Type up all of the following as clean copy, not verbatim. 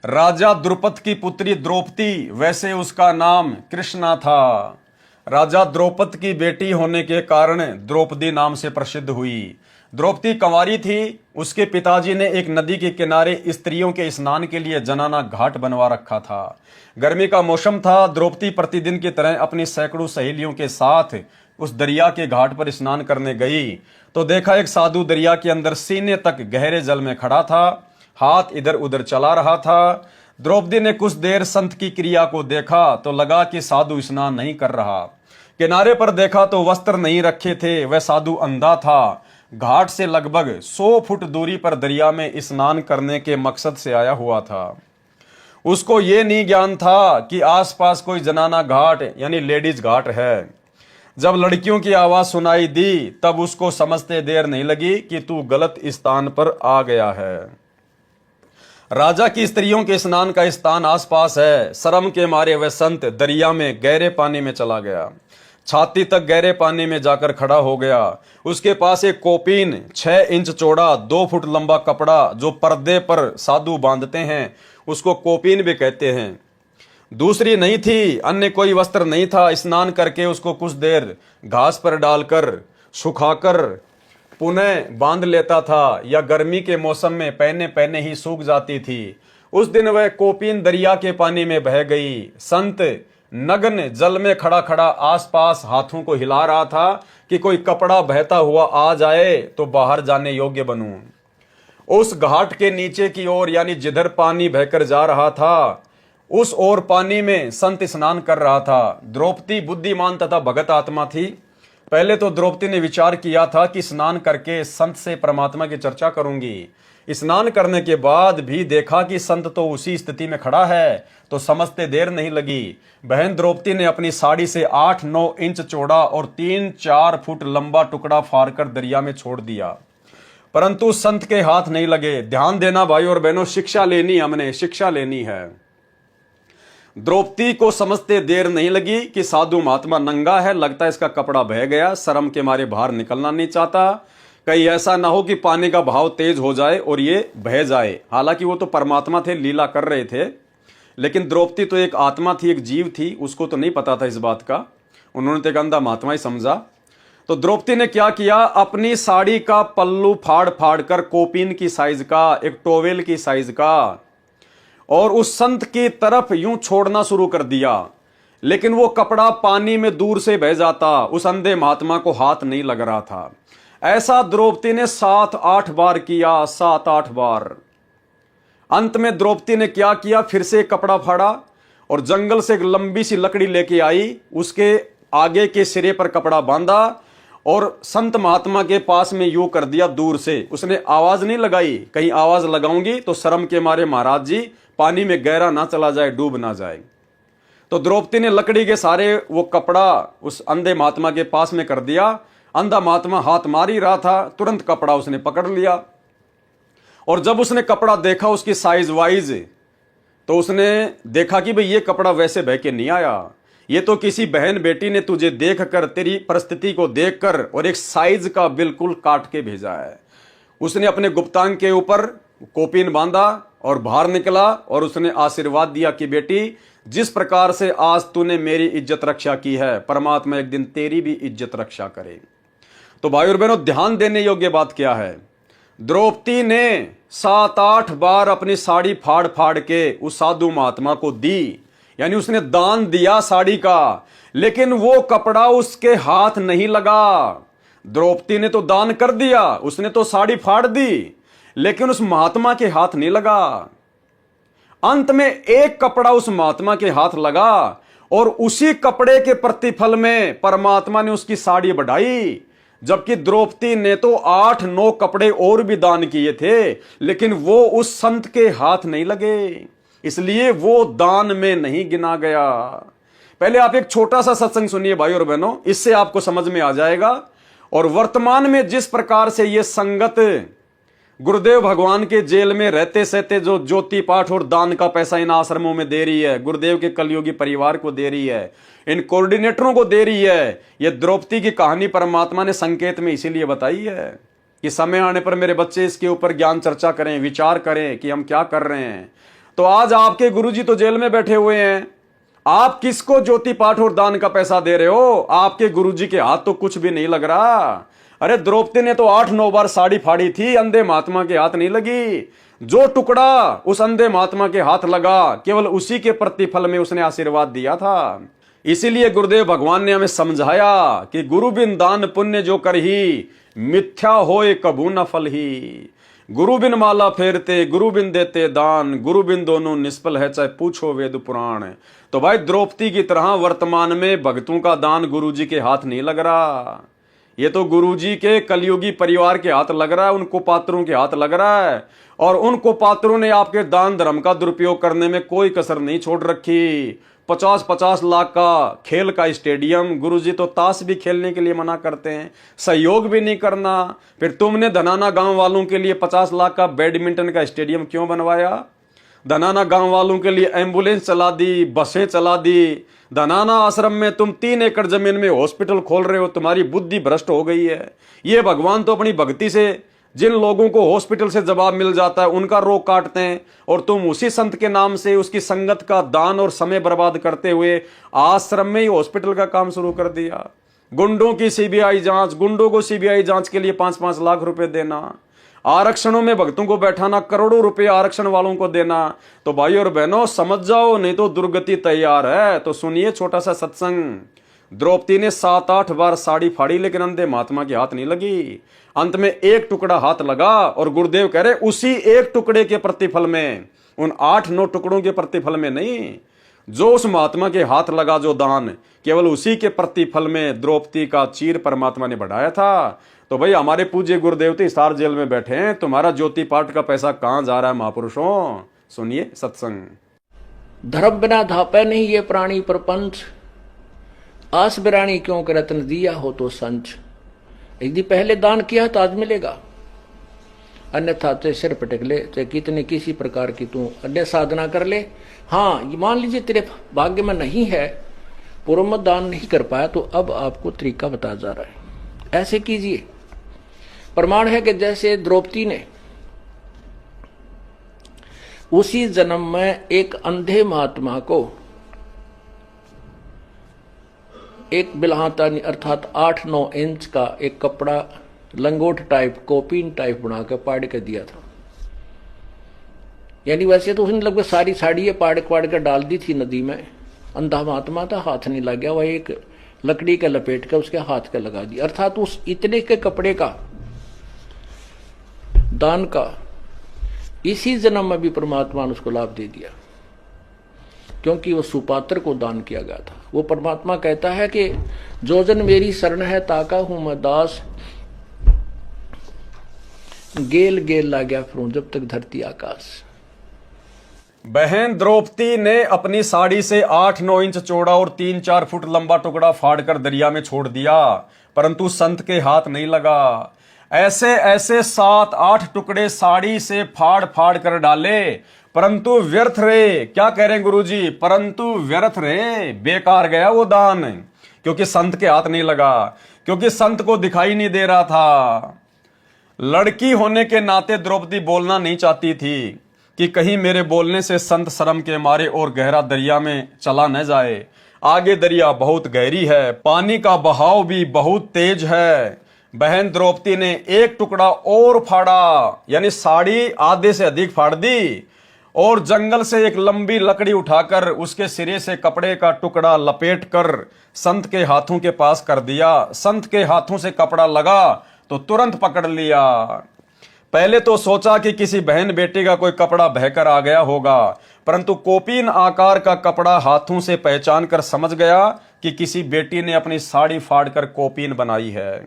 राजा द्रुपद की पुत्री द्रौपदी, वैसे उसका नाम कृष्णा था। राजा द्रौपद की बेटी होने के कारण द्रौपदी नाम से प्रसिद्ध हुई। द्रौपदी कंवारी थी। उसके पिताजी ने एक नदी के किनारे स्त्रियों के स्नान के लिए जनाना घाट बनवा रखा था। गर्मी का मौसम था। द्रौपदी प्रतिदिन की तरह अपनी सैकड़ों सहेलियों के साथ उस दरिया के घाट पर स्नान करने गई तो देखा एक साधु दरिया के अंदर सीने तक गहरे जल में खड़ा था, हाथ इधर उधर चला रहा था। द्रौपदी ने कुछ देर संत की क्रिया को देखा तो लगा कि साधु स्नान नहीं कर रहा। किनारे पर देखा तो वस्त्र नहीं रखे थे, वह साधु अंधा था। घाट से लगभग 100 फुट दूरी पर दरिया में स्नान करने के मकसद से आया हुआ था। उसको ये नहीं ज्ञान था कि आसपास कोई जनाना घाट यानी लेडीज घाट है। जब लड़कियों की आवाज सुनाई दी तब उसको समझते देर नहीं लगी कि तू गलत स्थान पर आ गया है। राजा की स्त्रियों के स्नान का स्थान आसपास है। शर्म के मारे वह संत दरिया में गहरे पानी में चला गया। छाती तक गहरे पानी में जाकर खड़ा हो गया। उसके पास एक कोपीन 6 इंच चौड़ा 2 फुट लंबा कपड़ा जो पर्दे पर साधु बांधते हैं उसको कोपीन भी कहते हैं, दूसरी नहीं थी। अन्य कोई वस्त्र नहीं था। स्नान करके उसको कुछ देर घास पर डालकर सुखाकर पुनः बांध लेता था या गर्मी के मौसम में पहने पहने ही सूख जाती थी। उस दिन वह कोपीन दरिया के पानी में बह गई। संत नग्न जल में खड़ा खड़ा आसपास हाथों को हिला रहा था कि कोई कपड़ा बहता हुआ आ जाए तो बाहर जाने योग्य बनूं। उस घाट के नीचे की ओर यानी जिधर पानी बहकर जा रहा था उस ओर पानी में संत स्नान कर रहा था। द्रौपदी बुद्धिमान तथा भगत आत्मा थी। पहले तो द्रौपदी ने विचार किया था कि स्नान करके संत से परमात्मा की चर्चा करूंगी। स्नान करने के बाद भी देखा कि संत तो उसी स्थिति में खड़ा है तो समझते देर नहीं लगी। बहन द्रौपदी ने अपनी साड़ी से 8-9 इंच चौड़ा और 3-4 फुट लंबा टुकड़ा फाड़कर दरिया में छोड़ दिया, परंतु संत के हाथ नहीं लगे। ध्यान देना भाई और बहनों, शिक्षा लेनी, हमने शिक्षा लेनी है। द्रौपदी को समझते देर नहीं लगी कि साधु महात्मा नंगा है, लगता है इसका कपड़ा बह गया। शर्म के मारे बाहर निकलना नहीं चाहता, कहीं ऐसा ना हो कि पानी का बहाव तेज हो जाए और ये बह जाए। हालांकि वो तो परमात्मा थे, लीला कर रहे थे, लेकिन द्रौपदी तो एक आत्मा थी, एक जीव थी, उसको तो नहीं पता था इस बात का। उन्होंने तो एक अंधा महात्मा ही समझा। तो द्रौपदी ने क्या किया, अपनी साड़ी का पल्लू फाड़ फाड़ कर कोपीन की साइज का, एक टोवेल की साइज का, और उस संत की तरफ यूं छोड़ना शुरू कर दिया। लेकिन वो कपड़ा पानी में दूर से बह जाता, उस अंधे महात्मा को हाथ नहीं लग रहा था। ऐसा द्रौपदी ने 7-8 बार किया, 7-8 बार। अंत में द्रौपदी ने क्या किया, फिर से कपड़ा फाड़ा और जंगल से एक लंबी सी लकड़ी लेके आई, उसके आगे के सिरे पर कपड़ा बांधा और संत महात्मा के पास में यूं कर दिया दूर से। उसने आवाज नहीं लगाई, कहीं आवाज लगाऊंगी तो शर्म के मारे महाराज जी पानी में गहरा ना चला जाए, डूब ना जाए। तो द्रौपदी ने लकड़ी के सारे वो कपड़ा उस अंधे महात्मा के पास में कर दिया। अंधा महात्मा हाथ मार ही रहा था, तुरंत कपड़ा उसने पकड़ लिया और जब उसने कपड़ा देखा उसकी साइज वाइज तो उसने देखा कि भाई ये कपड़ा वैसे बह के नहीं आया, ये तो किसी बहन बेटी ने तुझे देखकर, तेरी परिस्थिति को देखकर और एक साइज का बिल्कुल काट के भेजा है। उसने अपने गुप्तांग के ऊपर कोपीन बांधा और बाहर निकला और उसने आशीर्वाद दिया कि बेटी जिस प्रकार से आज तूने मेरी इज्जत रक्षा की है, परमात्मा एक दिन तेरी भी इज्जत रक्षा करे। तो भाई और बहनों, ध्यान देने योग्य बात क्या है, द्रौपदी ने 7-8 बार अपनी साड़ी फाड़ फाड़ के उस साधु महात्मा को दी, यानी उसने दान दिया साड़ी का, लेकिन वो कपड़ा उसके हाथ नहीं लगा। द्रौपदी ने तो दान कर दिया, उसने तो साड़ी फाड़ दी, लेकिन उस महात्मा के हाथ नहीं लगा। अंत में एक कपड़ा उस महात्मा के हाथ लगा और उसी कपड़े के प्रतिफल में परमात्मा ने उसकी साड़ी बढ़ाई। जबकि द्रौपदी ने तो 8-9 कपड़े और भी दान किए थे, लेकिन वो उस संत के हाथ नहीं लगे, इसलिए वो दान में नहीं गिना गया। पहले आप एक छोटा सा सत्संग सुनिए भाई और बहनों, इससे आपको समझ में आ जाएगा। और वर्तमान में जिस प्रकार से ये संगत गुरुदेव भगवान के जेल में रहते सहते जो ज्योति पाठ और दान का पैसा इन आश्रमों में दे रही है, गुरुदेव के कलयुगी परिवार को दे रही है, इन कोऑर्डिनेटरों को दे रही है, ये द्रौपदी की कहानी परमात्मा ने संकेत में इसीलिए बताई है कि समय आने पर मेरे बच्चे इसके ऊपर ज्ञान चर्चा करें, विचार करें कि हम क्या कर रहे हैं। तो आज आपके गुरुजी तो जेल में बैठे हुए हैं, आप किसको ज्योति पाठ और दान का पैसा दे रहे हो? आपके गुरुजी के हाथ तो कुछ भी नहीं लग रहा। अरे द्रौपदी ने तो 8-9 बार साड़ी फाड़ी थी, अंधे महात्मा के हाथ नहीं लगी। जो टुकड़ा उस अंधे महात्मा के हाथ लगा, केवल उसी के प्रतिफल में उसने आशीर्वाद दिया था। इसीलिए गुरुदेव भगवान ने हमें समझाया कि गुरु बिन दान पुण्य जो करही, मिथ्या होए कबू न फल ही। गुरु बिन माला फेरते, गुरु बिन देते दान, गुरु बिन दोनों निष्फल है, चाहे पूछो वेद पुराण। तो भाई द्रौपदी की तरह वर्तमान में भक्तों का दान गुरुजी के हाथ नहीं लग रहा, ये तो गुरुजी के कलयुगी परिवार के हाथ लग रहा है, उन कुपात्रों के हाथ लग रहा है। और उन कुपात्रों ने आपके दान धर्म का दुरुपयोग करने में कोई कसर नहीं छोड़ रखी। 50-50 लाख का खेल का स्टेडियम, गुरुजी तो ताश भी खेलने के लिए मना करते हैं, सहयोग भी नहीं करना। फिर तुमने धनाना गांव वालों के लिए 50 लाख का बैडमिंटन का स्टेडियम क्यों बनवाया? धनाना गांव वालों के लिए एम्बुलेंस चला दी, बसें चला दी। धनाना आश्रम में तुम 3 एकड़ जमीन में हॉस्पिटल खोल रहे हो, तुम्हारी बुद्धि भ्रष्ट हो गई है। ये भगवान तो अपनी भक्ति से जिन लोगों को हॉस्पिटल से जवाब मिल जाता है उनका रोग काटते हैं, और तुम उसी संत के नाम से उसकी संगत का दान और समय बर्बाद करते हुए आश्रम में ही हॉस्पिटल का काम शुरू कर दिया। गुंडों की सीबीआई जांच, गुंडों को सीबीआई जांच के लिए 5-5 लाख रुपए देना, आरक्षणों में भक्तों को बैठाना, करोड़ों रुपए आरक्षण वालों को देना। तो भाई और बहनों समझ जाओ, नहीं तो दुर्गति तैयार है। तो सुनिए छोटा सा सत्संग। द्रौपदी ने 7-8 बार साड़ी फाड़ी, लेकिन अंधे महात्मा के हाथ नहीं लगी। अंत में एक टुकड़ा हाथ लगा, और गुरुदेव कह रहे उसी एक टुकड़े के प्रतिफल में, उन 8-9 टुकड़ों के प्रतिफल में नहीं। जो उस महात्मा के हाथ लगा जो दान, केवल उसी के प्रतिफल में द्रौपदी का चीर परमात्मा ने बढ़ाया था। तो भाई हमारे पूज्य गुरुदेव तो हिसार जेल में बैठे हैं, तुम्हारा ज्योति पाठ का पैसा कहां जा रहा है महापुरुषों? सुनिए सत्संग। धर्म बिना धापे नहीं ये प्राणी प्रपंच, आस बिरानी क्यों के रत्न दिया हो तो संच। यदि पहले दान किया तो आज मिलेगा, अन्यथा ते सिर पटक ले, चाहे कितने किसी प्रकार की तू अन्य साधना कर ले। हाँ, मान लीजिए तेरे भाग्य में नहीं है, पूर्व में दान नहीं कर पाया, तो अब आपको तरीका बताया जा रहा है, ऐसे कीजिए। प्रमाण है कि जैसे द्रौपदी ने उसी जन्म में एक अंधे महात्मा को एक बिल्हाता अर्थात 8-9 इंच का एक कपड़ा लंगोट टाइप, कोपीन टाइप बना कर पाड़ के दिया था। यानी वैसे तो उसने लगभग सारी साड़ी पाड़ कर डाल दी थी नदी में। अंधा महात्मा था, हाथ नहीं लग गया, वह एक लकड़ी के लपेट के उसके हाथ के लगा दिया। अर्थात उस इतने के कपड़े का दान का इसी जन्म में भी परमात्मा ने उसको लाभ दे दिया, क्योंकि वो सुपात्र को दान किया गया था। वो परमात्मा कहता है कि जो जन मेरी शरण है ताका हूं मैं दास, गेल गेल ला गया फिरूं जब तक धरती आकाश। बहन द्रौपदी ने अपनी साड़ी से 8-9 इंच चौड़ा और 3-4 फुट लंबा टुकड़ा फाड़कर दरिया में छोड़ दिया, परंतु संत के हाथ नहीं लगा। ऐसे ऐसे 7-8 टुकड़े साड़ी से फाड़ फाड़ कर डाले, परंतु व्यर्थ रहे। क्या कह रहे हैं गुरुजी? परंतु व्यर्थ रहे, बेकार गया वो दान, क्योंकि संत के हाथ नहीं लगा, क्योंकि संत को दिखाई नहीं दे रहा था। लड़की होने के नाते द्रौपदी बोलना नहीं चाहती थी कि कहीं मेरे बोलने से संत शर्म के मारे और गहरा दरिया में चला न जाए। आगे दरिया बहुत गहरी है, पानी का बहाव भी बहुत तेज है। बहन द्रौपदी ने एक टुकड़ा और फाड़ा, यानी साड़ी आधे से अधिक फाड़ दी, और जंगल से एक लंबी लकड़ी उठाकर उसके सिरे से कपड़े का टुकड़ा लपेटकर संत के हाथों के पास कर दिया। संत के हाथों से कपड़ा लगा तो तुरंत पकड़ लिया। पहले तो सोचा कि किसी बहन बेटी का कोई कपड़ा बहकर आ गया होगा, परंतु कोपीन आकार का कपड़ा हाथों से पहचान कर समझ गया कि किसी बेटी ने अपनी साड़ी फाड़कर कोपीन बनाई है।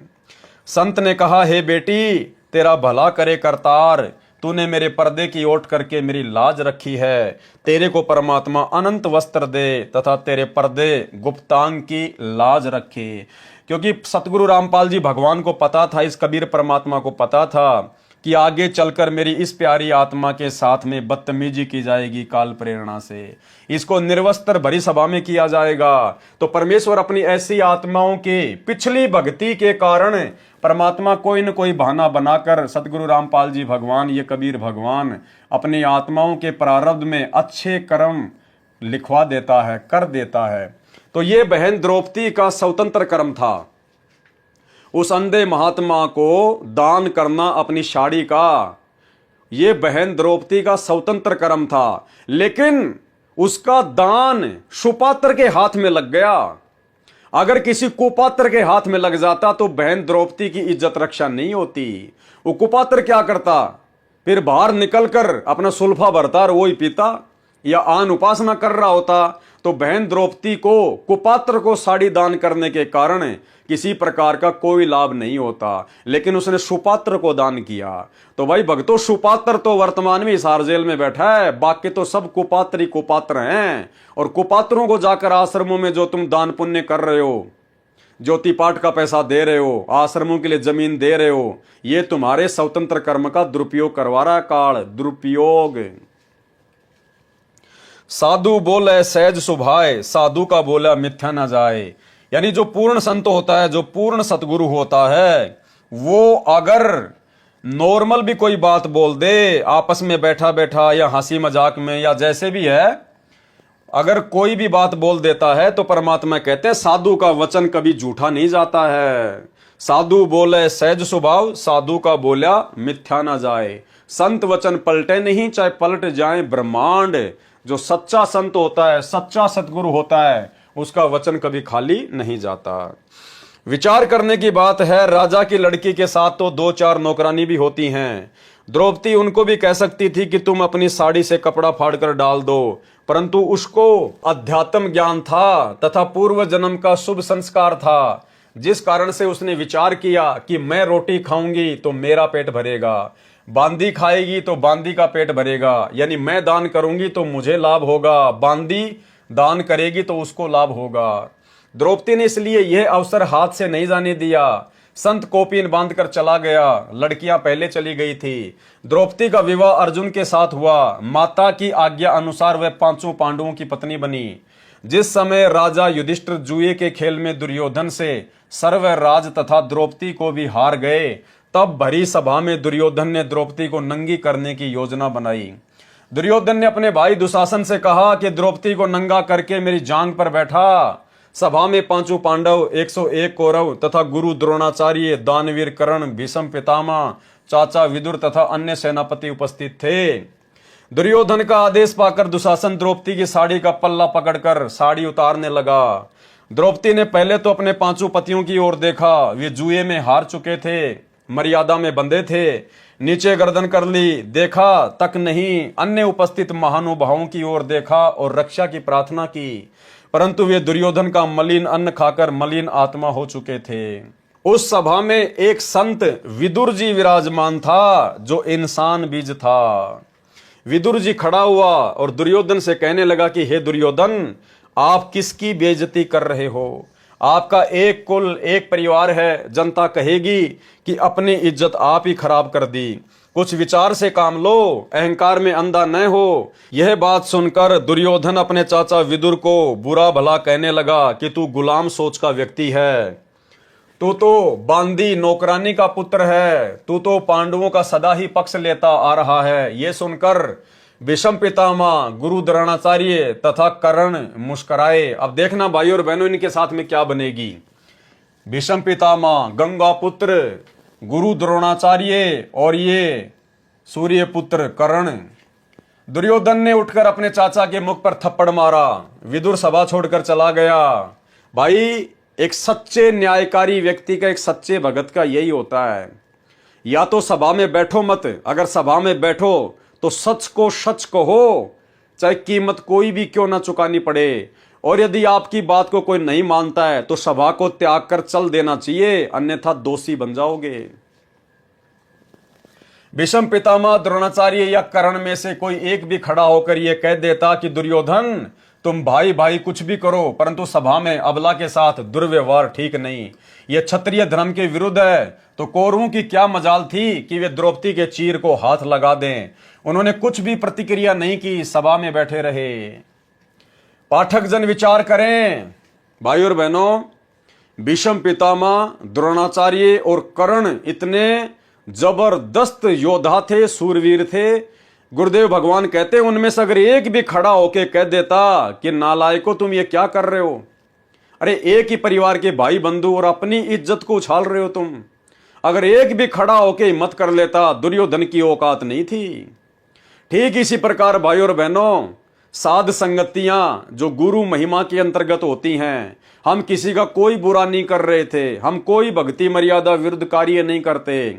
संत ने कहा, हे बेटी, तेरा भला करे करतार, तूने मेरे पर्दे की ओट करके मेरी लाज रखी है। तेरे को परमात्मा अनंत वस्त्र दे तथा तेरे पर्दे गुप्तांग की लाज रखे। क्योंकि सतगुरु रामपाल जी भगवान को पता था, इस कबीर परमात्मा को पता था कि आगे चलकर मेरी इस प्यारी आत्मा के साथ में बदतमीजी की जाएगी काल प्रेरणा से, इसको निर्वस्त्र भरी सभा में किया जाएगा। तो परमेश्वर अपनी ऐसी आत्माओं के पिछली भक्ति के कारण परमात्मा कोई न कोई बहाना बनाकर, सतगुरु रामपाल जी भगवान, ये कबीर भगवान, अपनी आत्माओं के प्रारब्ध में अच्छे कर्म लिखवा देता है, कर देता है। तो ये बहन द्रौपदी का स्वतंत्र कर्म था, उस अंधे महात्मा को दान करना अपनी साड़ी का, ये बहन द्रौपदी का स्वतंत्र कर्म था। लेकिन उसका दान सुपात्र के हाथ में लग गया। अगर किसी कुपात्र के हाथ में लग जाता तो बहन द्रौपदी की इज्जत रक्षा नहीं होती। वो कुपात्र क्या करता, फिर बाहर निकलकर अपना सुल्फा भरता और वो ही पीता, या आन उपासना कर रहा होता। तो बहन द्रौपदी को कुपात्र को साड़ी दान करने के कारण किसी प्रकार का कोई लाभ नहीं होता, लेकिन उसने सुपात्र को दान किया। तो भाई भक्तों, सुपात्र तो वर्तमान में हिसार जेल में बैठा है, बाकी तो सब कुपात्र ही कुपात्र हैं। और कुपात्रों को जाकर आश्रमों में जो तुम दान पुण्य कर रहे हो, ज्योति पाठ का पैसा दे रहे हो, आश्रमों के लिए जमीन दे रहे हो, ये तुम्हारे स्वतंत्र कर्म का दुरुपयोग करवा रहा है काल, दुरुपयोग। साधु बोले सहज सुभाए, साधु का बोला मिथ्या न जाए। यानी जो पूर्ण संत होता है, जो पूर्ण सतगुरु होता है, वो अगर नॉर्मल भी कोई बात बोल दे, आपस में बैठा बैठा या हंसी मजाक में या जैसे भी है, अगर कोई भी बात बोल देता है तो परमात्मा कहते हैं साधु का वचन कभी झूठा नहीं जाता है। साधु बोले सहज स्वभाव, साधु का बोला मिथ्या ना जाए। संत वचन पलटे नहीं, चाहे पलट जाए ब्रह्मांड। जो सच्चा संत होता है, सच्चा सतगुरु होता है, उसका वचन कभी खाली नहीं जाता। विचार करने की बात है, राजा की लड़की के साथ तो 2-4 नौकरानी भी होती हैं। द्रौपदी उनको भी कह सकती थी कि तुम अपनी साड़ी से कपड़ा फाड़कर डाल दो, परंतु उसको अध्यात्म ज्ञान था तथा पूर्व जन्म का शुभ संस्कार था, जिस कारण से उसने विचार किया कि मैं रोटी खाऊंगी तो मेरा पेट भरेगा, बांदी खाएगी तो बांदी का पेट भरेगा, यानी मैं दान करूंगी तो मुझे लाभ होगा, बांदी दान करेगी तो उसको लाभ होगा। द्रौपदी ने इसलिए यह अवसर हाथ से नहीं जाने दिया। संत कोपीन बांध कर चला गया, लड़कियां पहले चली गई थी। द्रौपदी का विवाह अर्जुन के साथ हुआ। माता की आज्ञा अनुसार वह 5 पांडवों की पत्नी बनी। जिस समय राजा युधिष्ठिर जुए के खेल में दुर्योधन से सर्व राज तथा द्रौपदी को भी हार गए, तब भरी सभा में दुर्योधन ने द्रौपदी को नंगी करने की योजना बनाई। दुर्योधन ने अपने भाई दुशासन से कहा कि द्रौपदी को नंगा करके मेरी जांग पर बैठा। सभा में 5 पांडव, 101 कौरव तथा गुरु द्रोणाचार्य, दानवीर कर्ण, भीष्म पितामह, चाचा विदुर तथा अन्य सेनापति उपस्थित थे। दुर्योधन का आदेश पाकर दुशासन द्रौपदी की साड़ी का पल्ला पकड़कर साड़ी उतारने लगा। द्रौपदी ने पहले तो अपने 5 पतियों की ओर देखा। वे जुए में हार चुके थे, मर्यादा में बंधे थे। नीचे गर्दन कर ली, देखा तक नहीं। अन्य उपस्थित महानुभावों की ओर देखा और रक्षा की प्रार्थना की, परंतु वे दुर्योधन का मलिन अन्न खाकर मलिन आत्मा हो चुके थे। उस सभा में एक संत विदुर जी विराजमान था, जो इंसान बीज था। विदुर जी खड़ा हुआ और दुर्योधन से कहने लगा कि हे दुर्योधन, आप किसकी बेइज्जती कर रहे हो? आपका एक कुल, एक परिवार है। जनता कहेगी कि अपनी इज्जत आप ही खराब कर दी। कुछ विचार से काम लो, अहंकार में अंधा न हो। यह बात सुनकर दुर्योधन अपने चाचा विदुर को बुरा भला कहने लगा कि तू गुलाम सोच का व्यक्ति है, तू तो बांदी नौकरानी का पुत्र है, तू तो पांडवों का सदा ही पक्ष लेता आ रहा है। यह सुनकर भीष्म पितामह, गुरु द्रोणाचार्य तथा कर्ण मुस्कुराए। अब देखना भाइयों और बहनों, इनके साथ में क्या बनेगी। भीष्म पितामह, गंगा पुत्र गुरु द्रोणाचार्य और ये सूर्य पुत्र कर्ण। दुर्योधन ने उठकर अपने चाचा के मुख पर थप्पड़ मारा। विदुर सभा छोड़कर चला गया। भाई, एक सच्चे न्यायकारी व्यक्ति का, एक सच्चे भगत का यही होता है, या तो सभा में बैठो मत, अगर सभा में बैठो तो सच को सच कहो, चाहे कीमत कोई भी क्यों ना चुकानी पड़े। और यदि आपकी बात को कोई नहीं मानता है तो सभा को त्याग कर चल देना चाहिए, अन्यथा दोषी बन जाओगे। भीष्म पितामह, द्रोणाचार्य या कर्ण में से कोई एक भी खड़ा होकर यह कह देता कि दुर्योधन, तुम भाई भाई कुछ भी करो, परंतु सभा में अबला के साथ दुर्व्यवहार ठीक नहीं, यह क्षत्रिय धर्म के विरुद्ध है, तो कौरवों की क्या मजाल थी कि वे द्रौपदी के चीर को हाथ लगा दें। उन्होंने कुछ भी प्रतिक्रिया नहीं की, सभा में बैठे रहे। पाठक जन विचार करें भाई और बहनों, भीष्म पितामह, द्रोणाचार्य और कर्ण इतने जबरदस्त योद्धा थे, सूरवीर थे। गुरुदेव भगवान कहते उनमें से अगर एक भी खड़ा होके कह देता कि नालायको तुम ये क्या कर रहे हो, अरे एक ही परिवार के भाई बंधु और अपनी इज्जत को उछाल रहे हो तुम, अगर एक भी खड़ा होके हिम्मत कर लेता, दुर्योधन की औकात नहीं थी। ठीक इसी प्रकार भाई और बहनों, साध संगतियां जो गुरु महिमा के अंतर्गत होती हैं, हम किसी का कोई बुरा नहीं कर रहे थे, हम कोई भक्ति मर्यादा विरुद्ध कार्य नहीं करते,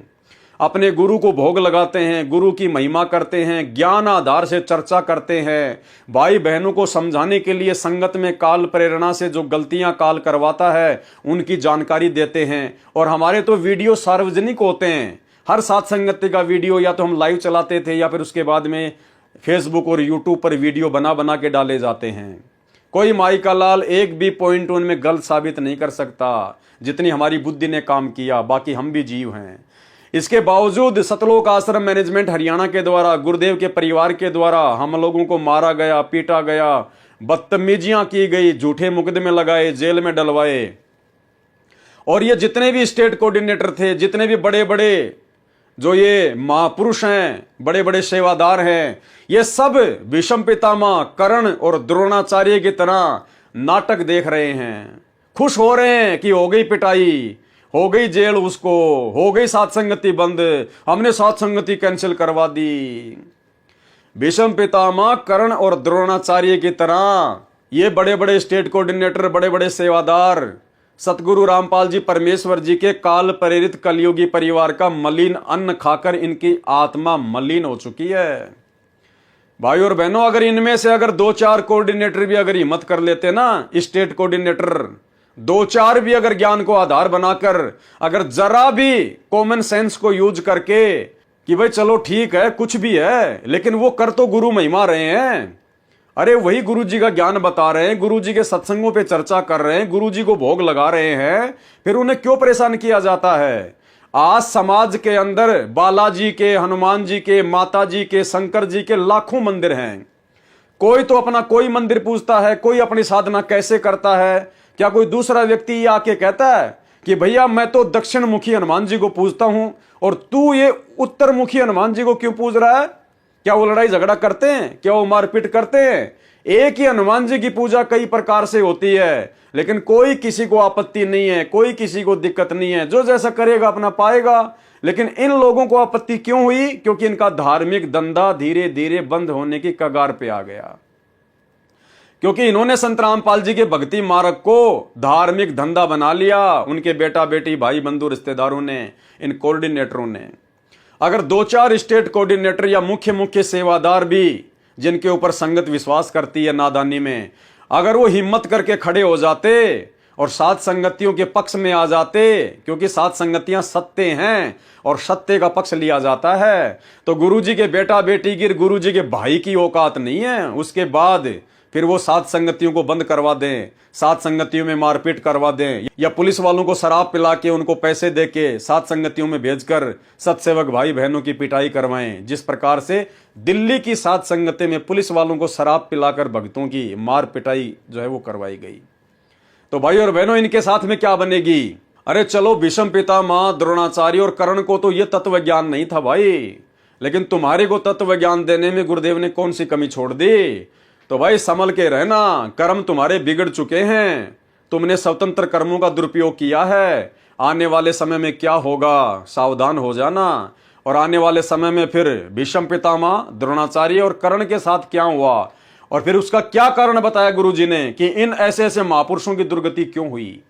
अपने गुरु को भोग लगाते हैं, गुरु की महिमा करते हैं, ज्ञान आधार से चर्चा करते हैं, भाई बहनों को समझाने के लिए संगत में काल प्रेरणा से जो गलतियां काल करवाता है उनकी जानकारी देते हैं। और हमारे तो वीडियो सार्वजनिक होते हैं, हर साथ संगति का वीडियो या तो हम लाइव चलाते थे या फिर उसके बाद में फेसबुक और यूट्यूब पर वीडियो बना बना के डाले जाते हैं। कोई माई का लाल एक भी पॉइंट उनमें गलत साबित नहीं कर सकता, जितनी हमारी बुद्धि ने काम किया। बाकी हम भी जीव हैं। इसके बावजूद सतलोक आश्रम मैनेजमेंट हरियाणा के द्वारा, गुरुदेव के परिवार के द्वारा हम लोगों को मारा गया, पीटा गया, बदतमीजियां की गई, झूठे मुकदमे लगाए, जेल में डलवाए। और ये जितने भी स्टेट कोऑर्डिनेटर थे, जितने भी बड़े बड़े जो ये महापुरुष हैं, बड़े बड़े सेवादार हैं, ये सब भीष्म पितामह, कर्ण और द्रोणाचार्य की तरह नाटक देख रहे हैं, खुश हो रहे हैं कि हो गई पिटाई, हो गई जेल, उसको हो गई साथ संगति बंद, हमने साथ संगति कैंसिल करवा दी। भीष्म पितामह, कर्ण और द्रोणाचार्य की तरह ये बड़े बड़े स्टेट कोऑर्डिनेटर, बड़े बड़े सेवादार सतगुरु रामपाल जी परमेश्वर जी के काल प्रेरित कलयुगी परिवार का मलिन अन्न खाकर इनकी आत्मा मलिन हो चुकी है। भाई और बहनों, अगर इनमें से अगर 2-4 कोऑर्डिनेटर भी अगर हिम्मत कर लेते ना, स्टेट कोऑर्डिनेटर 2-4 भी अगर ज्ञान को आधार बनाकर, अगर जरा भी कॉमन सेंस को यूज करके कि भाई चलो ठीक है कुछ भी है, लेकिन वो कर तो गुरु महिमा रहे हैं, अरे वही गुरु जी का ज्ञान बता रहे हैं, गुरु जी के सत्संगों पे चर्चा कर रहे हैं, गुरु जी को भोग लगा रहे हैं, फिर उन्हें क्यों परेशान किया जाता है। आज समाज के अंदर बालाजी के, हनुमान जी के, माता जी के, शंकर जी के लाखों मंदिर हैं। कोई तो अपना कोई मंदिर पूजता है, कोई अपनी साधना कैसे करता है। क्या कोई दूसरा व्यक्ति ये आके कहता है कि भैया मैं तो दक्षिण मुखी हनुमान जी को पूजता हूं और तू ये उत्तर मुखी हनुमान जी को क्यों पूज रहा है? क्या वो लड़ाई झगड़ा करते हैं? क्या वो मारपीट करते हैं? एक ही हनुमान जी की पूजा कई प्रकार से होती है, लेकिन कोई किसी को आपत्ति नहीं है, कोई किसी को दिक्कत नहीं है, जो जैसा करेगा अपना पाएगा। लेकिन इन लोगों को आपत्ति क्यों हुई? क्योंकि इनका धार्मिक धंधा धीरे धीरे बंद होने की कगार पे आ गया, क्योंकि इन्होंने संत रामपाल जी के भक्ति मार्ग को धार्मिक धंधा बना लिया। उनके बेटा बेटी, भाई बंधु, रिश्तेदारों ने, इन कोऑर्डिनेटरों ने। अगर 2-4 स्टेट कोऑर्डिनेटर या मुख्य मुख्य सेवादार भी, जिनके ऊपर संगत विश्वास करती है नादानी में, अगर वो हिम्मत करके खड़े हो जाते और सात संगतियों के पक्ष में आ जाते, क्योंकि सात संगतियां सत्य हैं और सत्य का पक्ष लिया जाता है, तो गुरुजी के बेटा बेटी की, गुरुजी के भाई की औकात नहीं है। उसके बाद फिर वो सात संगतियों को बंद करवा दें, सात संगतियों में मारपीट करवा दें, या पुलिस वालों को शराब पिला के उनको पैसे दे के सात संगतियों में भेजकर सत्सेवक भाई बहनों की पिटाई करवाएं। जिस प्रकार से दिल्ली की सात संगति में पुलिस वालों को शराब पिलाकर भक्तों की मार पिटाई जो है वो करवाई गई। तो भाई और बहनों, इनके साथ में क्या बनेगी? अरे चलो, भीष्म पितामह, द्रोणाचार्य और कर्ण को तो ये तत्व ज्ञान नहीं था भाई, लेकिन तुम्हारे को तत्व ज्ञान देने में गुरुदेव ने कौन सी कमी छोड़ दी? तो भाई संभल के रहना, कर्म तुम्हारे बिगड़ चुके हैं, तुमने स्वतंत्र कर्मों का दुरुपयोग किया है। आने वाले समय में क्या होगा, सावधान हो जाना। और आने वाले समय में फिर भीष्म पितामह, द्रोणाचार्य और कर्ण के साथ क्या हुआ, और फिर उसका क्या कारण बताया गुरुजी ने कि इन ऐसे ऐसे महापुरुषों की दुर्गति क्यों हुई।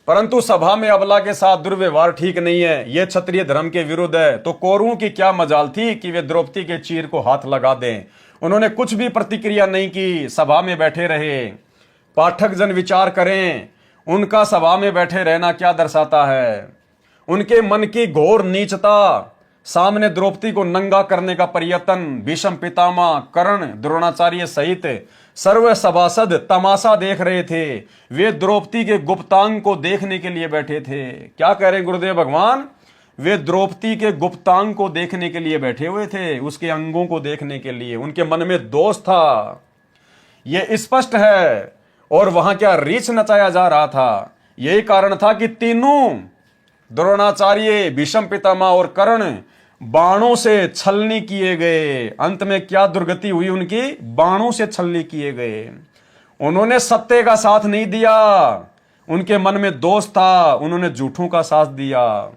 परंतु सभा में अबला के साथ दुर्व्यवहार ठीक नहीं है, यह क्षत्रिय धर्म के विरुद्ध है। तो कौरवों की क्या मजाल थी कि वे द्रौपदी के चीर को हाथ लगा दें। उन्होंने कुछ भी प्रतिक्रिया नहीं की, सभा में बैठे रहे। पाठक जन विचार करें, उनका सभा में बैठे रहना क्या दर्शाता है? उनके मन की घोर नीचता सामने द्रौपदी को नंगा करने का प्रयत्न भीष्म पितामह, कर्ण, द्रोणाचार्य सहित सर्व सभासद तमाशा देख रहे थे। वे द्रौपदी के गुप्तांग को देखने के लिए बैठे थे। क्या कह रहे हैं गुरुदेव भगवान? वे द्रौपदी के गुप्तांग को देखने के लिए बैठे हुए थे, उसके अंगों को देखने के लिए। उनके मन में दोष था, यह स्पष्ट है। और वहां क्या रीछ नचाया जा रहा था? यही कारण था कि तीनों द्रोणाचार्य, भीष्म पितामह और कर्ण बाणों से छलनी किए गए। अंत में क्या दुर्गति हुई उनकी? बाणों से छलनी किए गए। उन्होंने सत्य का साथ नहीं दिया, उनके मन में दोष था, उन्होंने झूठों का साथ दिया।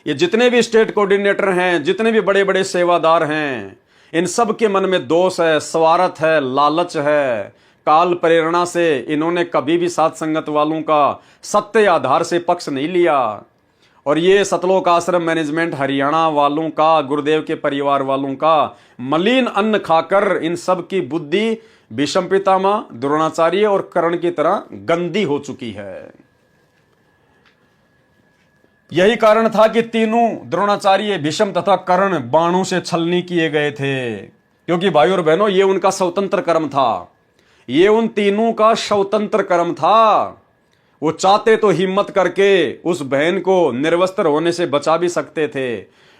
ये जितने भी स्टेट कोऑर्डिनेटर हैं, जितने भी बड़े बड़े सेवादार हैं, इन सब के मन में दोष है, स्वार्थ है, लालच है। काल प्रेरणा से इन्होंने कभी भी साथ संगत वालों का सत्य आधार से पक्ष नहीं लिया। और ये सतलोक आश्रम मैनेजमेंट हरियाणा वालों का, गुरुदेव के परिवार वालों का मलिन अन्न खाकर इन सब की बुद्धि भीष्म पितामह, द्रोणाचार्य और कर्ण की तरह गंदी हो चुकी है। यही कारण था कि तीनों द्रोणाचार्य, भीष्म तथा कर्ण बाणों से छलनी किए गए थे। क्योंकि भाई और बहनों, ये उनका स्वतंत्र कर्म था, ये उन तीनों का स्वतंत्र कर्म था। वो चाहते तो हिम्मत करके उस बहन को निर्वस्त्र होने से बचा भी सकते थे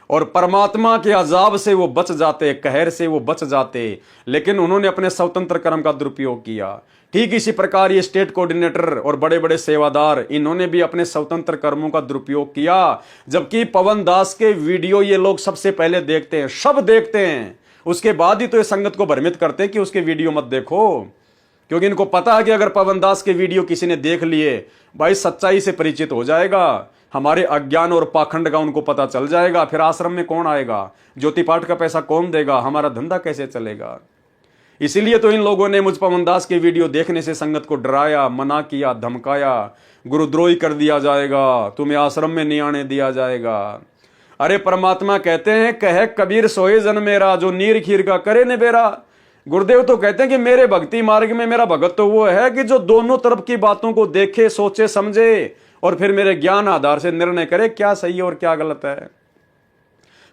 और परमात्मा के अजाब से वो बच जाते, कहर से वो बच जाते, लेकिन उन्होंने अपने स्वतंत्र कर्म का दुरुपयोग किया। ठीक इसी प्रकार ये स्टेट कोऑर्डिनेटर और बड़े बड़े सेवादार, इन्होंने भी अपने स्वतंत्र कर्मों का दुरुपयोग किया। जबकि पवन दास के वीडियो ये लोग सबसे पहले देखते हैं, सब देखते हैं, उसके बाद ही तो ये संगत को भ्रमित करते हैं कि उसके वीडियो मत देखो। क्योंकि इनको पता है कि अगर पवन दास के वीडियो किसी ने देख लिए, भाई सच्चाई से परिचित हो जाएगा, हमारे अज्ञान और पाखंड का उनको पता चल जाएगा। फिर आश्रम में कौन आएगा? ज्योति पाठ का पैसा कौन देगा? हमारा धंधा कैसे चलेगा? इसीलिए तो इन लोगों ने मुझ पवन दास के वीडियो देखने से संगत को डराया, मना किया, धमकाया, गुरुद्रोही कर दिया जाएगा, तुम्हें आश्रम में नहीं आने दिया जाएगा। अरे परमात्मा कहते हैं, कहे कबीर सोए जन मेरा, जो नीर खीर का करे निबेरा। गुरुदेव तो कहते हैं कि मेरे भक्ति मार्ग में मेरा भगत तो वो है कि जो दोनों तरफ की बातों को देखे, सोचे, समझे और फिर मेरे ज्ञान आधार से निर्णय करे क्या सही और क्या गलत है।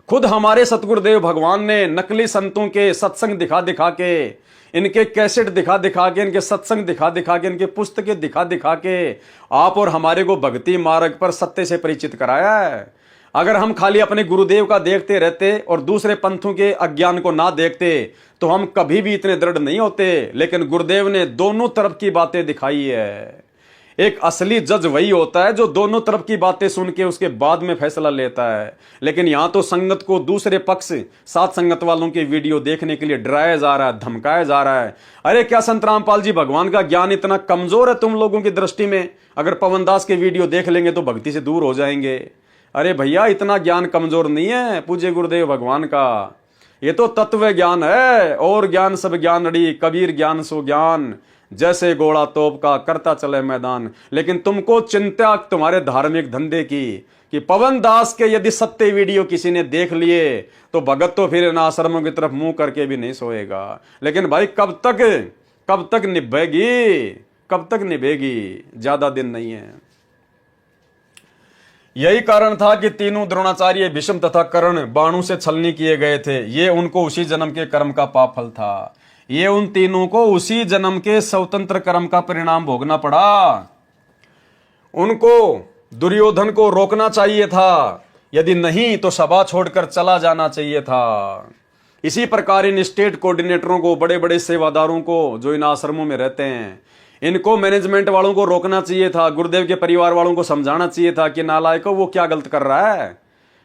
खुद हमारे सतगुरुदेव भगवान ने नकली संतों के सत्संग दिखा दिखा के, इनके कैसेट दिखा दिखा के, इनके सत्संग दिखा दिखा के, इनके पुस्तकें दिखा दिखा के आप और हमारे को भक्ति मार्ग पर सत्य से परिचित कराया है। अगर हम खाली अपने गुरुदेव का देखते रहते और दूसरे पंथों के अज्ञान को ना देखते तो हम कभी भी इतने दृढ़ नहीं होते। लेकिन गुरुदेव ने दोनों तरफ की बातें दिखाई है। एक असली जज वही होता है जो दोनों तरफ की बातें सुन के उसके बाद में फैसला लेता है। लेकिन यहां तो संगत को दूसरे पक्ष, साथ संगत वालों के वीडियो देखने के लिए डराया जा रहा है, धमकाया जा रहा है। अरे क्या संत रामपाल जी भगवान का ज्ञान इतना कमजोर है तुम लोगों की दृष्टि में? अगर पवन दास के वीडियो देख लेंगे तो भक्ति से दूर हो जाएंगे। अरे भैया, इतना ज्ञान कमजोर नहीं है पूज्य गुरुदेव भगवान का। ये तो तत्व ज्ञान है। और ज्ञान सब ज्ञान अड़ी, कबीर ज्ञान सो ज्ञान, जैसे घोड़ा तोप का करता चले मैदान। लेकिन तुमको चिंता तुम्हारे धार्मिक धंधे की कि पवन दास के यदि सत्य वीडियो किसी ने देख लिए तो भगत तो फिर इन आश्रमों की तरफ मुंह करके भी नहीं सोएगा। लेकिन भाई कब तक निभेगी? कब तक निभेगी? ज्यादा दिन नहीं है। यही कारण था कि तीनों द्रोणाचार्य, भीष्म तथा कर्ण बाणों से छलनी किए गए थे। ये उनको उसी जन्म के कर्म का पाप फल था। ये उन तीनों को उसी जन्म के स्वतंत्र कर्म का परिणाम भोगना पड़ा। उनको दुर्योधन को रोकना चाहिए था, यदि नहीं तो सभा छोड़कर चला जाना चाहिए था। इसी प्रकार इन स्टेट कोऑर्डिनेटरों को, बड़े बड़े सेवादारों को जो इन आश्रमों में रहते हैं, इनको मैनेजमेंट वालों को रोकना चाहिए था। गुरुदेव के परिवार वालों को समझाना चाहिए था कि नालायको वो क्या गलत कर रहा है।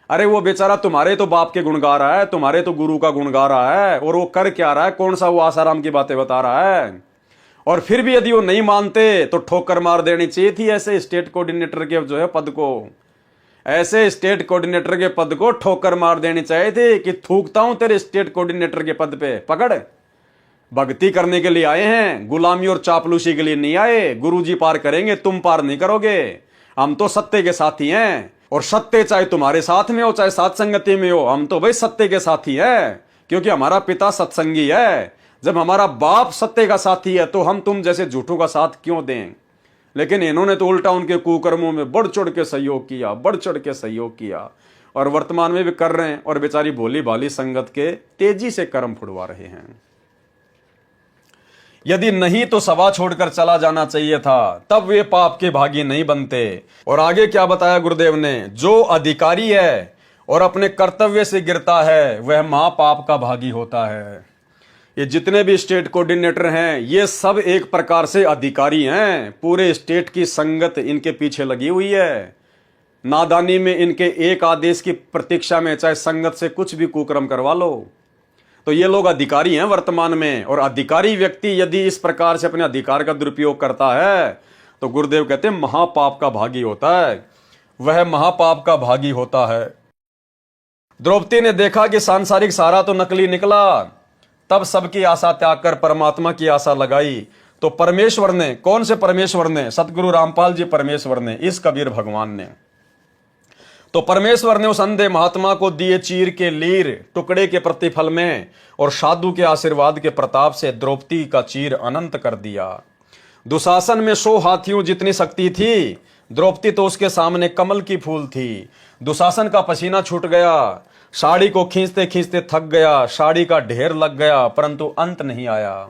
अरे वो बेचारा तुम्हारे तो बाप के गुण गा रहा है, तुम्हारे तो गुरु का गुण गा रहा है, और वो कर क्या रहा है? कौन सा वो आसाराम की बातें बता रहा है? और फिर भी यदि वो नहीं मानते तो ठोकर मार देनी चाहिए थी ऐसे स्टेट कोऑर्डिनेटर के जो है पद को। ऐसे स्टेट कोऑर्डिनेटर के पद को ठोकर मार देनी चाहिए थी कि थूकता हूं तेरे स्टेट कोऑर्डिनेटर के पद पे, पकड़। भक्ति करने के लिए आए हैं, गुलामी और चापलूसी के लिए नहीं आए। गुरुजी पार करेंगे, तुम पार नहीं करोगे। हम तो सत्य के साथी हैं, और सत्य चाहे तुम्हारे साथ में हो चाहे साथ संगति में हो, हम तो भाई सत्य के साथी हैं। क्योंकि हमारा पिता सत्संगी है। जब हमारा बाप सत्य का साथी है तो हम तुम जैसे झूठों का साथ क्यों दें? लेकिन इन्होंने तो उल्टा उनके कुकर्मों में बढ़ चढ़ के सहयोग किया, बढ़ चढ़ के सहयोग किया। और वर्तमान में भी कर रहे हैं, और बेचारी भोली भाली संगत के तेजी से कर्म फुड़वा रहे हैं। यदि नहीं तो सभा छोड़कर चला जाना चाहिए था, तब वे पाप के भागी नहीं बनते। और आगे क्या बताया गुरुदेव ने, जो अधिकारी है और अपने कर्तव्य से गिरता है वह महापाप का भागी होता है। ये जितने भी स्टेट कोऑर्डिनेटर हैं ये सब एक प्रकार से अधिकारी हैं, पूरे स्टेट की संगत इनके पीछे लगी हुई है। नादानी में इनके एक आदेश की प्रतीक्षा में चाहे संगत से कुछ भी कुकर्म करवा लो, तो ये लोग अधिकारी हैं वर्तमान में। और अधिकारी व्यक्ति यदि इस प्रकार से अपने अधिकार का दुरुपयोग करता है तो गुरुदेव कहते हैं महापाप का भागी होता है, वह महापाप का भागी होता है। द्रौपदी ने देखा कि सांसारिक सहारा तो नकली निकला, तब सबकी आशा त्याग कर परमात्मा की आशा लगाई। तो परमेश्वर ने, कौन से परमेश्वर ने? सतगुरु रामपाल जी परमेश्वर ने, इस कबीर भगवान ने। तो परमेश्वर ने उस अंधे महात्मा को दिए चीर के लीर टुकड़े के प्रतिफल में, और साधु के आशीर्वाद के प्रताप से द्रौपदी का चीर अनंत कर दिया। दुशासन में 100 हाथियों जितनी शक्ति थी, द्रौपदी तो उसके सामने कमल की फूल थी। दुशासन का पसीना छूट गया, साड़ी को खींचते खींचते थक गया, साड़ी का ढेर लग गया, परंतु अंत नहीं आया।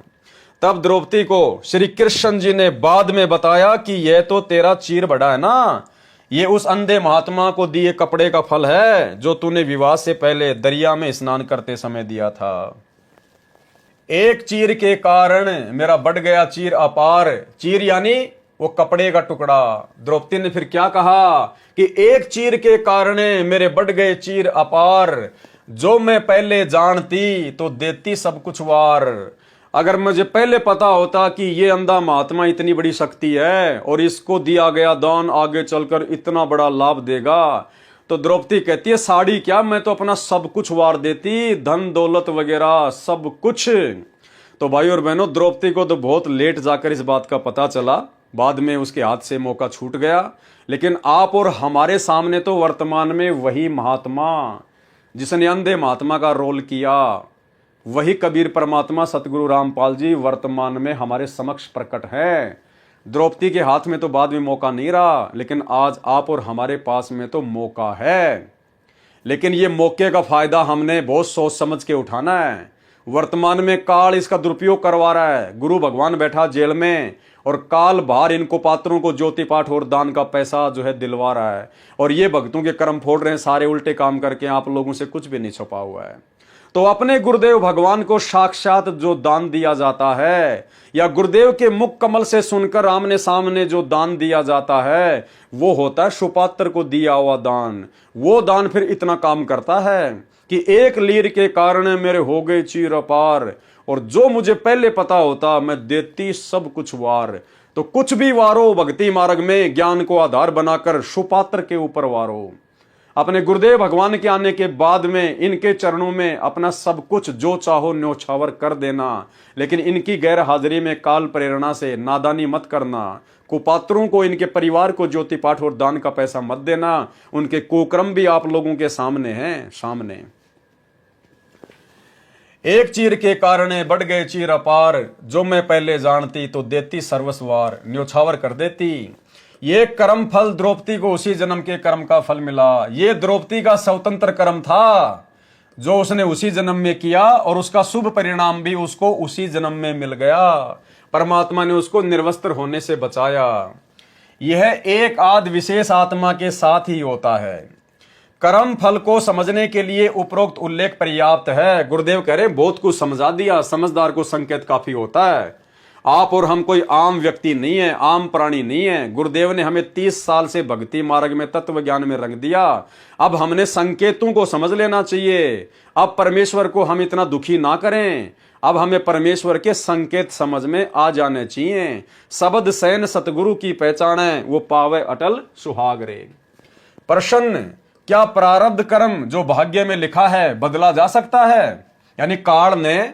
तब द्रौपदी को श्री कृष्ण जी ने बाद में बताया कि यह तो तेरा चीर बड़ा है ना, ये उस अंधे महात्मा को दिए कपड़े का फल है जो तूने विवाह से पहले दरिया में स्नान करते समय दिया था। एक चीर के कारण मेरा बढ़ गया चीर अपार। चीर यानी वो कपड़े का टुकड़ा। द्रौपदी ने फिर क्या कहा कि एक चीर के कारण मेरे बढ़ गए चीर अपार, जो मैं पहले जानती तो देती सब कुछ वार। अगर मुझे पहले पता होता कि ये अंधा महात्मा इतनी बड़ी शक्ति है और इसको दिया गया दान आगे चलकर इतना बड़ा लाभ देगा, तो द्रौपदी कहती है साड़ी क्या, मैं तो अपना सब कुछ वार देती, धन दौलत वगैरह सब कुछ। तो भाई और बहनों, द्रौपदी को तो बहुत लेट जाकर इस बात का पता चला, बाद में उसके हाथ से मौका छूट गया। लेकिन आप और हमारे सामने तो वर्तमान में वही महात्मा जिसने अंधे महात्मा का रोल किया, वही कबीर परमात्मा सतगुरु रामपाल जी वर्तमान में हमारे समक्ष प्रकट है। द्रौपदी के हाथ में तो बाद में मौका नहीं रहा, लेकिन आज आप और हमारे पास में तो मौका है। लेकिन ये मौके का फायदा हमने बहुत सोच समझ के उठाना है। वर्तमान में काल इसका दुरुपयोग करवा रहा है। गुरु भगवान बैठा जेल में और काल बाहर इनको पात्रों को ज्योति पाठ और दान का पैसा जो है दिलवा रहा है, और ये भक्तों के कर्म फोड़ रहे हैं सारे उल्टे काम करके। आप लोगों से कुछ भी नहीं छुपा हुआ है। तो अपने गुरुदेव भगवान को साक्षात जो दान दिया जाता है, या गुरुदेव के मुख कमल से सुनकर आमने सामने जो दान दिया जाता है, वो होता है सुपात्र को दिया हुआ दान। वो दान फिर इतना काम करता है कि एक लीर के कारण मेरे हो गए चीर अपार, और जो मुझे पहले पता होता मैं देती सब कुछ वार। तो कुछ भी वारो भक्ति मार्ग में, ज्ञान को आधार बनाकर सुपात्र के ऊपर वारो। अपने गुरुदेव भगवान के आने के बाद में इनके चरणों में अपना सब कुछ जो चाहो न्योछावर कर देना, लेकिन इनकी गैर हाजिरी में काल प्रेरणा से नादानी मत करना। कुपात्रों को, इनके परिवार को ज्योति पाठ और दान का पैसा मत देना। उनके कुक्रम भी आप लोगों के सामने हैं, सामने। एक चीर के कारण बढ़ गए चीर अपार, जो मैं पहले जानती तो देती सर्वस्वार, न्योछावर कर देती। ये कर्म फल द्रौपदी को उसी जन्म के कर्म का फल मिला। ये द्रौपदी का स्वतंत्र कर्म था जो उसने उसी जन्म में किया, और उसका शुभ परिणाम भी उसको उसी जन्म में मिल गया। परमात्मा ने उसको निर्वस्त्र होने से बचाया। यह एक आध विशेष आत्मा के साथ ही होता है। कर्म फल को समझने के लिए उपरोक्त उल्लेख पर्याप्त है। गुरुदेव कह रहे बहुत कुछ समझा दिया, समझदार को संकेत काफी होता है। आप और हम कोई आम व्यक्ति नहीं है, आम प्राणी नहीं है। गुरुदेव ने हमें 30 साल से भक्ति मार्ग में, तत्व ज्ञान में रंग दिया। अब हमने संकेतों को समझ लेना चाहिए। अब परमेश्वर को हम इतना दुखी ना करें। अब हमें परमेश्वर के संकेत समझ में आ जाने चाहिए। शब्द सैन सतगुरु की पहचान है, वो पावे अटल सुहाग रे। प्रश्न, क्या प्रारब्ध कर्म जो भाग्य में लिखा है बदला जा सकता है? यानी काल ने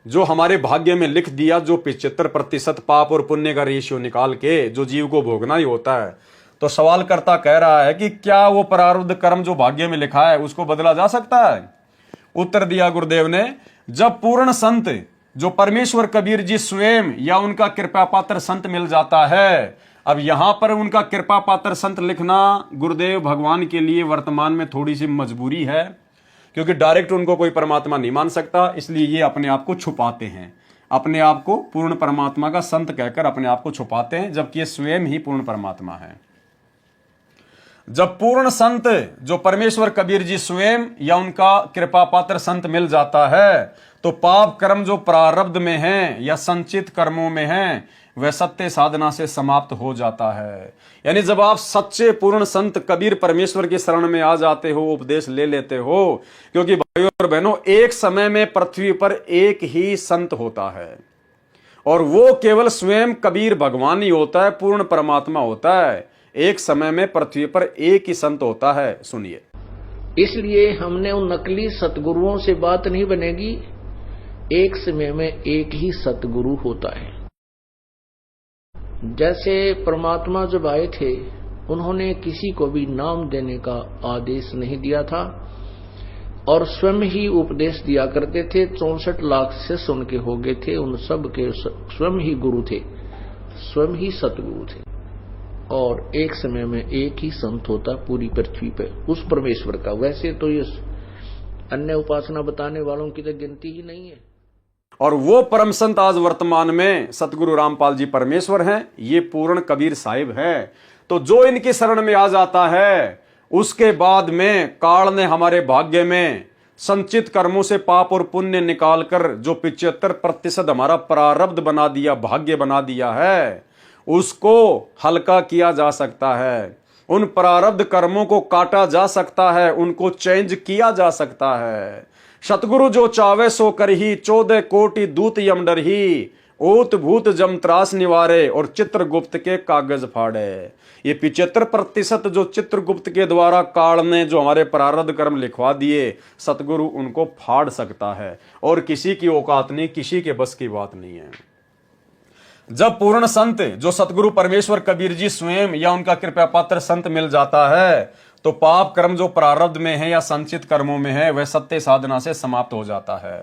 जो हमारे भाग्य में लिख दिया, जो 75% पाप और पुण्य का रेशियो निकाल के जो जीव को भोगना ही होता है, तो सवाल करता कह रहा है कि क्या वो प्रारब्ध कर्म जो भाग्य में लिखा है उसको बदला जा सकता है? उत्तर दिया गुरुदेव ने, जब पूर्ण संत जो परमेश्वर कबीर जी स्वयं या उनका कृपा पात्र संत मिल जाता है, अब यहां पर उनका कृपा पात्र संत लिखना गुरुदेव भगवान के लिए वर्तमान में थोड़ी सी मजबूरी है, क्योंकि डायरेक्ट उनको कोई परमात्मा नहीं मान सकता, इसलिए ये अपने आप को छुपाते हैं, अपने आप को पूर्ण परमात्मा का संत कहकर अपने आप को छुपाते हैं, जबकि ये स्वयं ही पूर्ण परमात्मा है। जब पूर्ण संत जो परमेश्वर कबीर जी स्वयं या उनका कृपा पात्र संत मिल जाता है, तो पाप कर्म जो प्रारब्ध में हैं या संचित कर्मों में हैं वह सत्य साधना से समाप्त हो जाता है। यानी जब आप सच्चे पूर्ण संत कबीर परमेश्वर की शरण में आ जाते हो, उपदेश ले लेते हो, क्योंकि भाइयों और बहनों एक समय में पृथ्वी पर एक ही संत होता है और वो केवल स्वयं कबीर भगवान ही होता है, पूर्ण परमात्मा होता है। एक समय में पृथ्वी पर एक ही संत होता है। सुनिए, इसलिए हमने उन नकली सतगुरुओं से बात नहीं बनेगी, एक समय में एक ही सतगुरु होता है। जैसे परमात्मा जब आए थे उन्होंने किसी को भी नाम देने का आदेश नहीं दिया था और स्वयं ही उपदेश दिया करते थे। 64 लाख शिष्य उनके हो गए थे, उन सब के स्वयं ही गुरु थे, स्वयं ही सतगुरु थे। और एक समय में एक ही संत होता पूरी पृथ्वी पे उस परमेश्वर का। वैसे तो ये अन्य उपासना बताने वालों की तो गिनती ही नहीं है। और वो परम संत आज वर्तमान में सतगुरु रामपाल जी परमेश्वर हैं, ये पूर्ण कबीर साहिब है। तो जो इनकी शरण में आ जाता है उसके बाद में काल ने हमारे भाग्य में संचित कर्मों से पाप और पुण्य निकालकर जो 75% हमारा प्रारब्ध बना दिया, भाग्य बना दिया है, उसको हल्का किया जा सकता है। उन प्रारब्ध कर्मों को काटा जा सकता है, उनको चेंज किया जा सकता है। सतगुरु जो चावे सो कर ही 14 कोटि दूत यम डर ही, ओत भूत जमत्रास निवारे और चित्रगुप्त के कागज फाड़े। ये 75% जो चित्रगुप्त के द्वारा काल ने जो हमारे प्रारब्ध कर्म लिखवा दिए, सतगुरु उनको फाड़ सकता है और किसी की औकात नहीं, किसी के बस की बात नहीं है। जब पूर्ण संत जो सतगुरु परमेश्वर कबीर जी स्वयं या उनका कृपा पात्र संत मिल जाता है, तो पाप कर्म जो प्रारब्ध में है या संचित कर्मों में है वह सत्य साधना से समाप्त हो जाता है।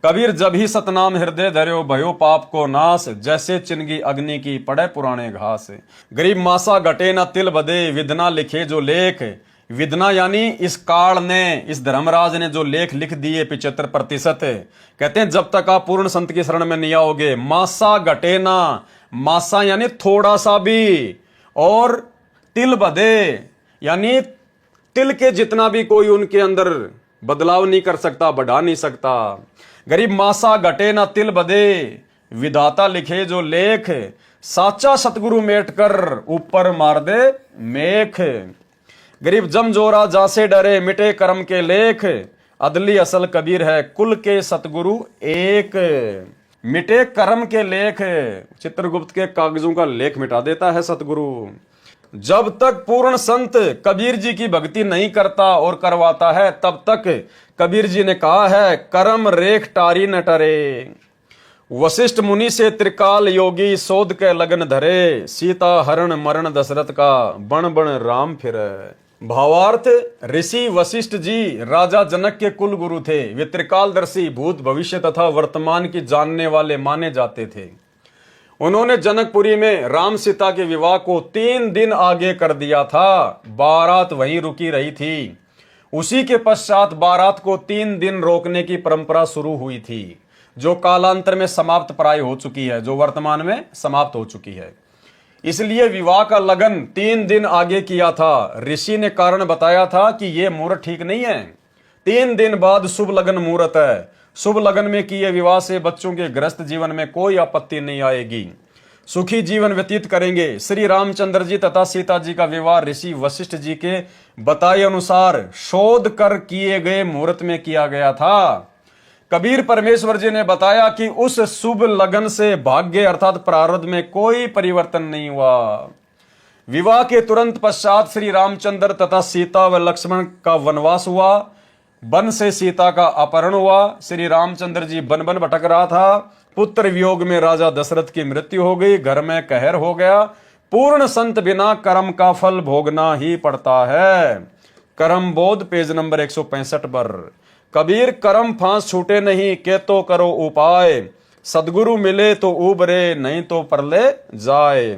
कबीर जब ही सतनाम हृदय धर्यो भयो पाप को नाश, जैसे चिनगी अग्नि की पड़े पुराने घास। गरीब मासा घटे न तिल बदे, विधना लिखे जो लेख। विधना यानी इस काल ने, इस धर्मराज ने जो लेख लिख दिए 75%, कहते हैं जब तक आप पूर्ण संत की शरण में नहीं आओगे, मासा घटे ना, मासा यानी थोड़ा सा भी, और तिल बदे यानी तिल के जितना भी कोई उनके अंदर बदलाव नहीं कर सकता, बढ़ा नहीं सकता। गरीब मासा घटे ना तिल बदे, विधाता लिखे जो लेख। साचा सतगुरु मेट कर ऊपर मार दे मेख। गरीब जमजोरा जासे डरे मिटे कर्म के लेख। अदली असल कबीर है कुल के सतगुरु एक। मिटे कर्म के लेख, चित्रगुप्त के कागजों का लेख मिटा देता है सतगुरु। जब तक पूर्ण संत कबीर जी की भक्ति नहीं करता और करवाता है, तब तक कबीर जी ने कहा है कर्म रेख टारी न टरे। वशिष्ठ मुनि से त्रिकाल योगी शोध के लगन धरे, सीता हरण मरण दशरथ का बण बण राम फिरे। भावार्थ, ऋषि वशिष्ठ जी राजा जनक के कुल गुरु थे। वे त्रिकालदर्शी, भूत भविष्य तथा वर्तमान की जानने वाले माने जाते थे। उन्होंने जनकपुरी में राम सीता के विवाह को 3 दिन आगे कर दिया था। बारात वहीं रुकी रही थी। उसी के पश्चात बारात को 3 दिन रोकने की परंपरा शुरू हुई थी, जो कालांतर में समाप्त प्राय हो चुकी है, जो वर्तमान में समाप्त हो चुकी है। इसलिए विवाह का लगन 3 दिन आगे किया था। ऋषि ने कारण बताया था कि यह मुहूर्त ठीक नहीं है, 3 दिन बाद शुभ लगन मुहूर्त है। शुभ लगन में किए विवाह से बच्चों के गृहस्थ जीवन में कोई आपत्ति नहीं आएगी, सुखी जीवन व्यतीत करेंगे। श्री रामचंद्र जी तथा सीता जी का विवाह ऋषि वशिष्ठ जी के बताए अनुसार शोध कर किए गए मुहूर्त में किया गया था। कबीर परमेश्वर जी ने बताया कि उस शुभ लगन से भाग्य अर्थात प्रारब्ध में कोई परिवर्तन नहीं हुआ। विवाह के तुरंत पश्चात श्री रामचंद्र तथा सीता व लक्ष्मण का वनवास हुआ। वन से सीता का अपहरण हुआ। श्री रामचंद्र जी वन वन भटक रहा था। पुत्र वियोग में राजा दशरथ की मृत्यु हो गई, घर में कहर हो गया। पूर्ण संत बिना कर्म का फल भोगना ही पड़ता है। कर्म बोध पेज नंबर 165 पर। कबीर कर्म फांस छूटे नहीं, के तो करो उपाय। सदगुरु मिले तो उबरे, नहीं तो परले जाए।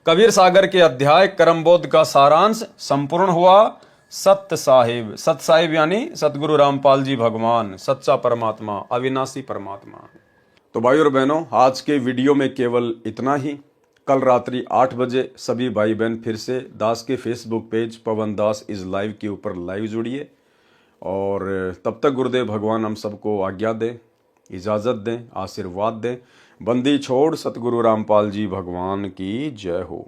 कबीर सागर के अध्याय कर्मबोध का सारांश संपूर्ण हुआ। सत्य साहिब यानी सतगुरु रामपाल जी भगवान, सच्चा परमात्मा, अविनाशी परमात्मा। तो भाई और बहनों, आज के वीडियो में केवल इतना ही। कल रात्रि 8 बजे सभी भाई बहन फिर से दास के Facebook page Pawan Das is live के ऊपर लाइव जुड़िए, और तब तक गुरुदेव भगवान हम सबको आज्ञा दें, इजाज़त दें, आशीर्वाद दें। बंदी छोड़ सतगुरु रामपाल जी भगवान की जय हो।